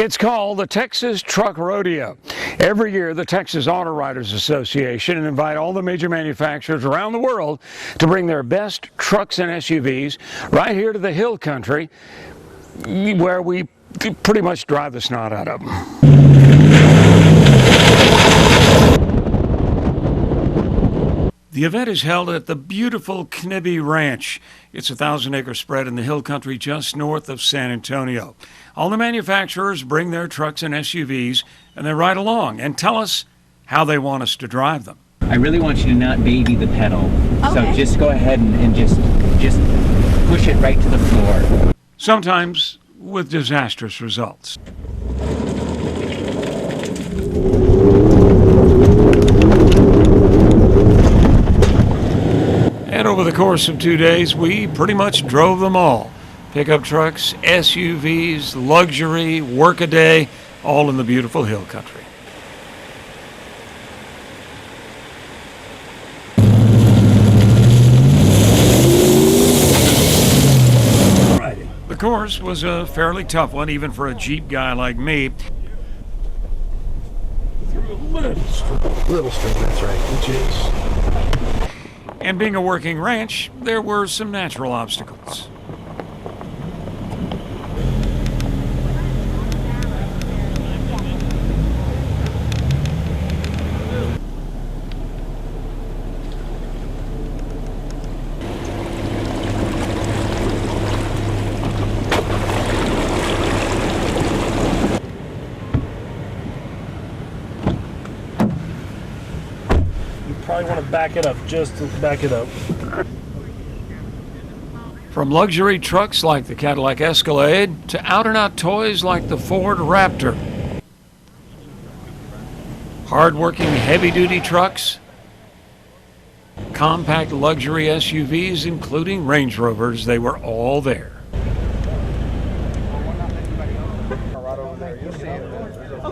It's called the Texas Truck Rodeo. Every year, the Texas Auto Writers Association invite all the major manufacturers around the world to bring their best trucks and SUVs right here to the Hill Country, where we pretty much drive the snot out of them. The event is held at the beautiful Knibbe Ranch. It's a 1,000-acre spread in the Hill Country just north of San Antonio. All the manufacturers bring their trucks and SUVs, and they ride along and tell us how they want us to drive them. I really want you to not baby the pedal. Okay. So just go ahead and just push it right to the floor. Sometimes with disastrous results. And over the course of 2 days, we pretty much drove them all. Pickup trucks, SUVs, luxury, workaday, all in the beautiful Hill Country. The course was a fairly tough one, even for a Jeep guy like me. Through a little strip, that's right, which is... And being a working ranch, there were some natural obstacles. Probably want to back it up, just to back it up. From luxury trucks like the Cadillac Escalade to out-and-out toys like the Ford Raptor. Hard-working heavy-duty trucks, compact luxury SUVs, including Range Rovers, they were all there. All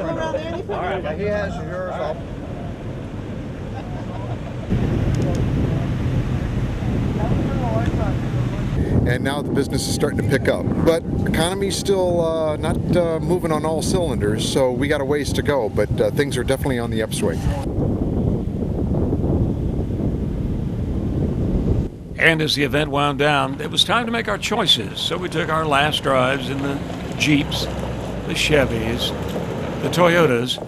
right, he has yours. And now the business is starting to pick up. But economy's still not moving on all cylinders, so we got a ways to go, but things are definitely on the upswing. And as the event wound down, it was time to make our choices. So we took our last drives in the Jeeps, the Chevys, the Toyotas,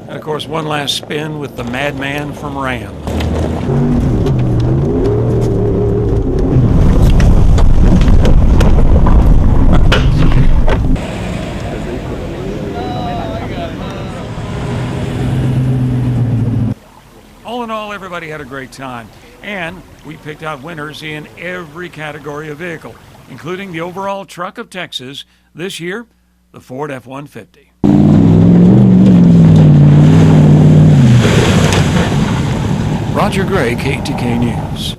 and of course one last spin with the madman from Ram. All in all, everybody had a great time, and we picked out winners in every category of vehicle, including the overall truck of Texas, this year, the Ford F-150. Roger Gray, KTK News.